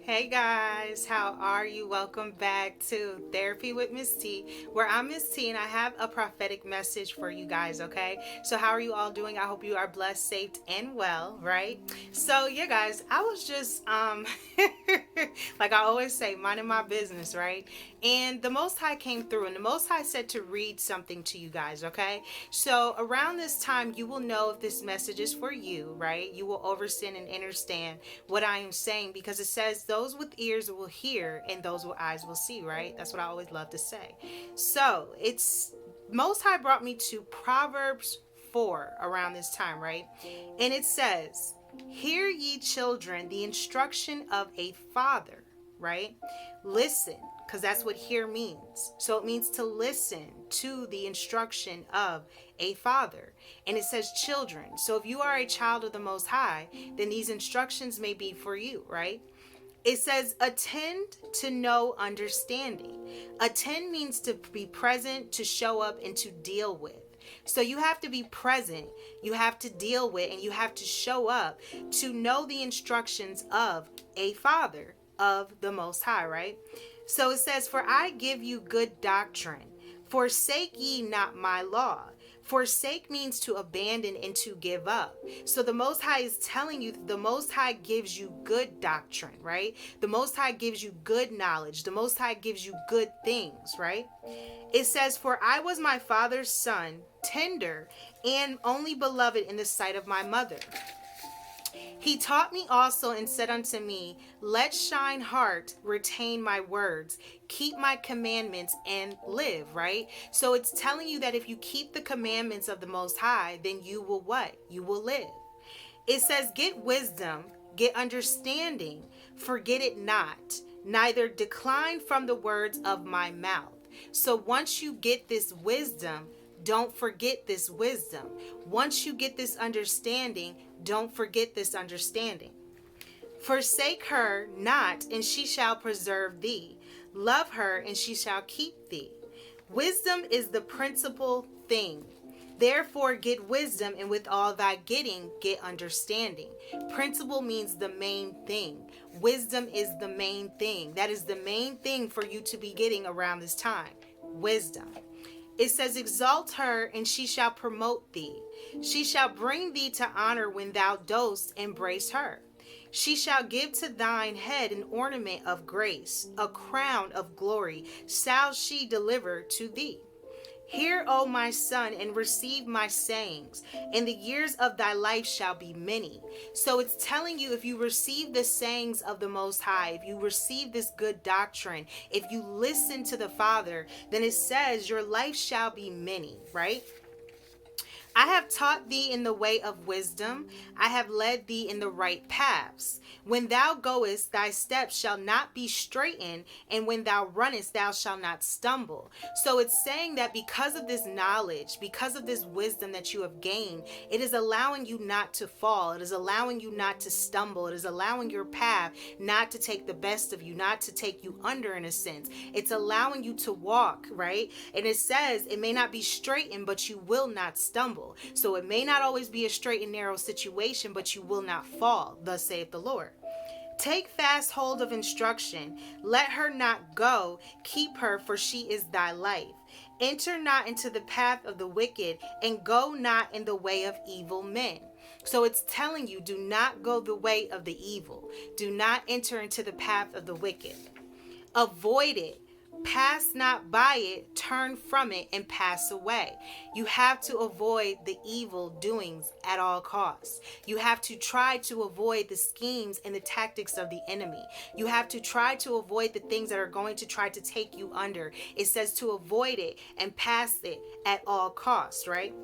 Hey guys, how are you? Welcome back to Therapy with Miss T, where I'm Miss T and I have a prophetic message for you guys, okay? So, how are you all doing? I hope you are blessed, safe, and well, right? So, yeah, guys, I was just, like I always say, minding my business, right? And the Most High came through, and the Most High said to read something to you guys, okay? So, around this time, you will know if this message is for you, right? You will understand and understand what I am saying because it says those with ears will hear and those with eyes will see, right? That's what I always love to say. So it's Most High brought me to Proverbs 4 around this time, right? And it says, "Hear ye children the instruction of a father," right? Listen, because that's what hear means. So it means to listen to the instruction of a father. And it says children. So if you are a child of the Most High, then these instructions may be for you, right? It says attend to know understanding. Attend means to be present, to show up, and to deal with. So you have to be present, you have to deal with, and you have to show up to know the instructions of a father of the Most High, right? So it says, "For I give you good doctrine. Forsake ye not my law." Forsake means to abandon and to give up. So the Most High is telling you, the Most High gives you good doctrine, right? The Most High gives you good knowledge. The Most High gives you good things, right? It says, "For I was my father's son, tender and only beloved in the sight of my mother. He taught me also and said unto me, Let shine heart retain my words, keep my commandments and live," right? So it's telling you that if you keep the commandments of the Most High, then you will what? You will live. It says, "Get wisdom, get understanding, forget it not, neither decline from the words of my mouth." So once you get this wisdom, don't forget this wisdom. Once you get this understanding, don't forget this understanding. "Forsake her not, and she shall preserve thee. Love her, and she shall keep thee." Wisdom is the principal thing. "Therefore get wisdom, and with all thy getting, get understanding." Principle means the main thing. Wisdom is the main thing. That is the main thing for you to be getting around this time. Wisdom. It says, "Exalt her, and she shall promote thee. She shall bring thee to honor when thou dost embrace her. She shall give to thine head an ornament of grace, a crown of glory shall she deliver to thee. Hear, O my son, and receive my sayings, and the years of thy life shall be many." So it's telling you, if you receive the sayings of the Most High, if you receive this good doctrine, if you listen to the Father, then it says your life shall be many, right? "I have taught thee in the way of wisdom. I have led thee in the right paths. When thou goest, thy steps shall not be straitened, and when thou runnest, thou shalt not stumble." So it's saying that because of this knowledge, because of this wisdom that you have gained, it is allowing you not to fall. It is allowing you not to stumble. It is allowing your path not to take the best of you, not to take you under in a sense. It's allowing you to walk, right? And it says it may not be straightened, but you will not stumble. So it may not always be a straight and narrow situation, but you will not fall, thus saith the Lord. "Take fast hold of instruction. Let her not go. Keep her, for she is thy life. Enter not into the path of the wicked, and go not in the way of evil men." So it's telling you, do not go the way of the evil. Do not enter into the path of the wicked. Avoid it. Pass not by it, turn from it, and pass away. You have to avoid the evil doings at all costs. You have to try to avoid the schemes and the tactics of the enemy. You have to try to avoid the things that are going to try to take you under. It says to avoid it and pass it at all costs, right?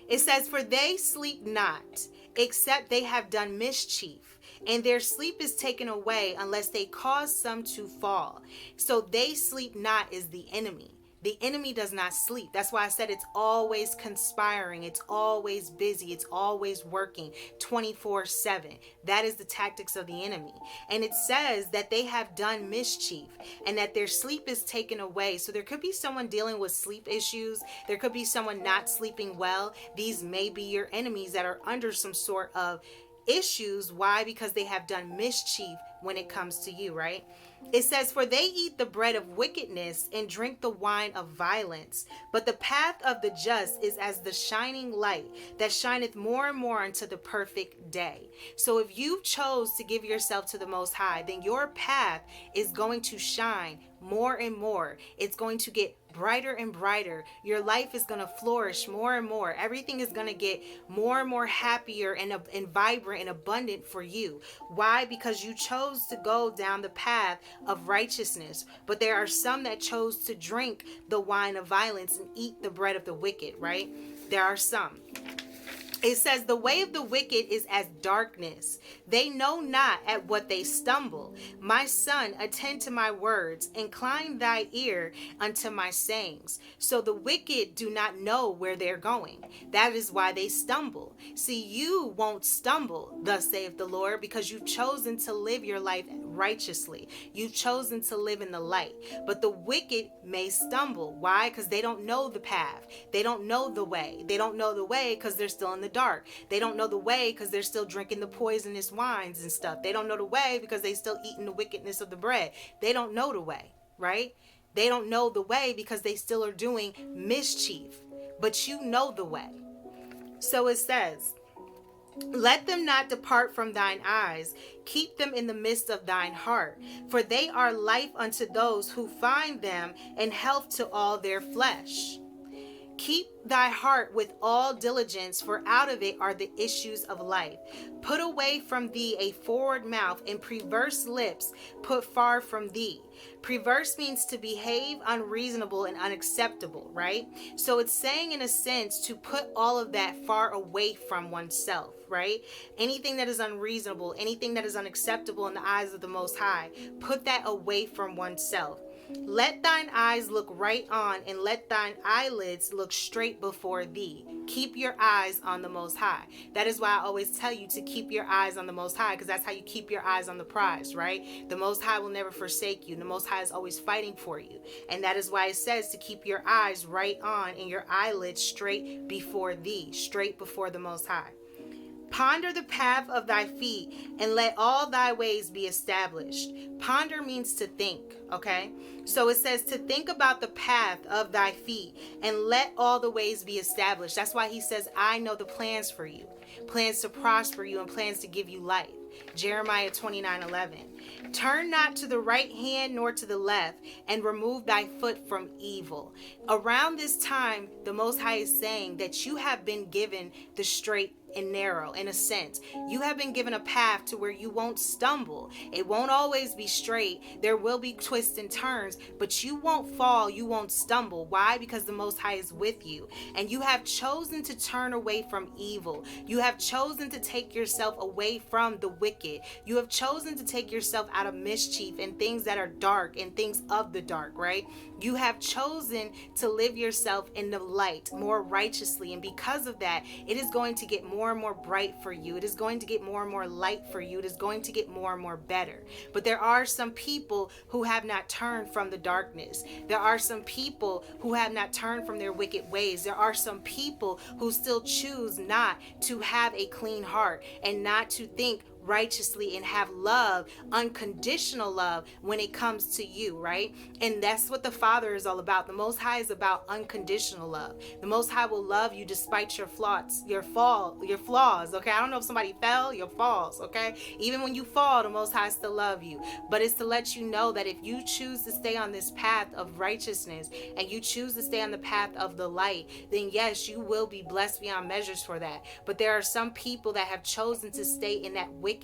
It says, "For they sleep not, except they have done mischief, and their sleep is taken away unless they cause some to fall." So they sleep not is the enemy. The enemy does not sleep. That's why I said it's always conspiring. It's always busy. It's always working 24/7. That is the tactics of the enemy. And it says that they have done mischief and that their sleep is taken away. So there could be someone dealing with sleep issues. There could be someone not sleeping well. These may be your enemies that are under some sort of issues. Why? Because they have done mischief when it comes to you, right? It says, for they eat the bread of wickedness and drink the wine of violence. But the path of the just is as the shining light that shineth more and more unto the perfect day. So if you chose to give yourself to the Most High, then your path is going to shine more and more. It's going to get brighter and brighter. Your life is going to flourish more and more. Everything is going to get more and more happier and vibrant and abundant for you. Why? Because you chose to go down the path of righteousness. But there are some that chose to drink the wine of violence and eat the bread of the wicked, right? There are some. It says, the way of the wicked is as darkness. They know not at what they stumble. My son, attend to my words. Incline thy ear unto my sayings. So the wicked do not know where they're going. That is why they stumble. See, you won't stumble, thus saith the Lord, because you've chosen to live your life righteously. You've chosen to live in the light. But the wicked may stumble. Why? Because they don't know the path. They don't know the way. They don't know the way because they're still in the dark. They don't know the way because they're still drinking the poisonous wines and stuff. They don't know the way because they still eating the wickedness of the bread. They don't know the way, right? They don't know the way because they still are doing mischief. But you know the way. So it says, let them not depart from thine eyes. Keep them in the midst of thine heart. For they are life unto those who find them, and health to all their flesh. Keep thy heart with all diligence, for out of it are the issues of life. Put away from thee a forward mouth, and perverse lips put far from thee. Perverse means to behave unreasonable and unacceptable, right? So it's saying in a sense to put all of that far away from oneself, right? Anything that is unreasonable, anything that is unacceptable in the eyes of the Most High, put that away from oneself. Let thine eyes look right on, and let thine eyelids look straight before thee. Keep your eyes on the Most High. That is why I always tell you to keep your eyes on the Most High, because that's how you keep your eyes on the prize, right? The Most High will never forsake you. The Most High is always fighting for you. And that is why it says to keep your eyes right on and your eyelids straight before thee, straight before the Most High. Ponder the path of thy feet, and let all thy ways be established. Ponder means to think, okay? So it says to think about the path of thy feet, and let all the ways be established. That's why he says, I know the plans for you. Plans to prosper you and plans to give you life. Jeremiah 29:11. Turn not to the right hand nor to the left, and remove thy foot from evil. Around this time, the Most High is saying that you have been given the straight and narrow. In a sense, you have been given a path to where you won't stumble. It won't always be straight. There will be twists and turns, but you won't fall. You won't stumble. Why? Because the Most High is with you, and you have chosen to turn away from evil. You have chosen to take yourself away from the wicked. You have chosen to take yourself out of mischief and things that are dark and things of the dark, right? You have chosen to live yourself in the light more righteously, and because of that, it is going to get more and more bright for you. It is going to get more and more light for you. It is going to get more and more better. But there are some people who have not turned from the darkness. There are some people who have not turned from their wicked ways. There are some people who still choose not to have a clean heart and not to think righteously and have love, unconditional love when it comes to you, right? And that's what the Father is all about. The Most High is about unconditional love. The Most High will love you despite your flaws, your flaws, okay? I don't know if somebody fell, your falls, okay? Even when you fall, the Most High still love you. But it's to let you know that if you choose to stay on this path of righteousness and you choose to stay on the path of the light, then yes, you will be blessed beyond measures for that. But there are some people that have chosen to stay in that wickedness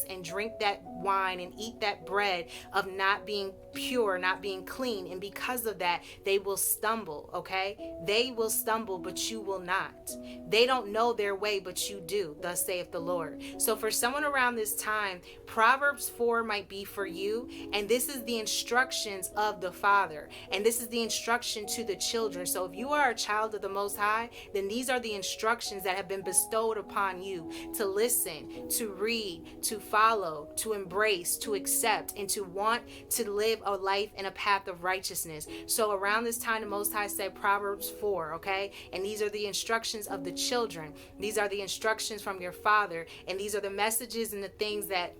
and drink that wine and eat that bread of not being pure, not being clean, and because of that they will stumble, okay? They will stumble, but you will not. They don't know their way, but you do, thus saith the Lord. So for someone around this time, Proverbs 4 might be for you, and this is the instructions of the Father, and this is the instruction to the children. So if you are a child of the Most High, then these are the instructions that have been bestowed upon you to listen, to read, to follow, to embrace, to accept, and to want to live a life in a path of righteousness. So around this time, the Most High said Proverbs 4, okay? And these are the instructions of the children. These are the instructions from your Father, and these are the messages and the things that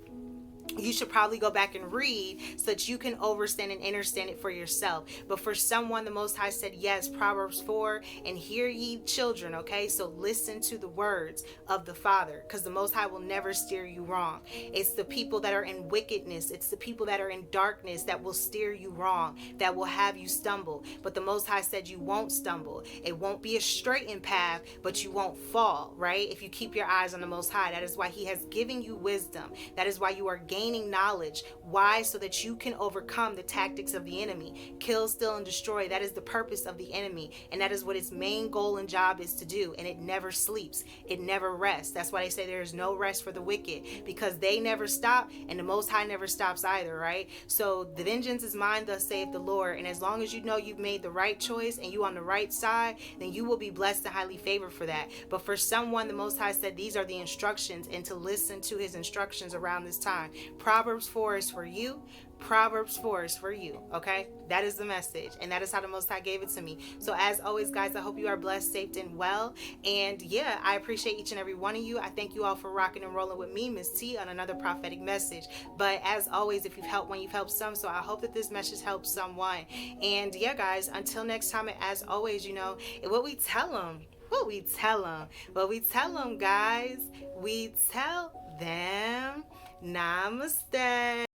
you should probably go back and read so that you can overstand and understand it for yourself. But for someone, the Most High said, yes, Proverbs 4, and hear ye children, okay? So listen to the words of the Father, because the Most High will never steer you wrong. It's the people that are in wickedness, it's the people that are in darkness that will steer you wrong, that will have you stumble. But the Most High said you won't stumble. It won't be a straightened path, but you won't fall, right? If you keep your eyes on the Most High, that is why He has given you wisdom. That is why you are gaining knowledge. Why? So that you can overcome the tactics of the enemy. Kill, steal, and destroy. That is the purpose of the enemy. And that is what its main goal and job is to do. And it never sleeps. It never rests. That's why they say there is no rest for the wicked, because they never stop and the Most High never stops either, right? So the vengeance is mine, thus saith the Lord. And as long as you know you've made the right choice and you on the right side, then you will be blessed and highly favored for that. But for someone, the Most High said these are the instructions, and to listen to His instructions around this time. Proverbs 4 is for you. Proverbs 4 is for you, okay? That is the message, and that is how the Most High gave it to me. So as always, guys, I hope you are blessed, safe, and well. And yeah, I appreciate each and every one of you. I thank you all for rocking and rolling with me, Miss T, on another prophetic message. But as always, if you've helped one, you've helped some. So I hope that this message helps someone. And yeah, guys, until next time, and as always, you know, what we tell them, guys, we tell them, namaste.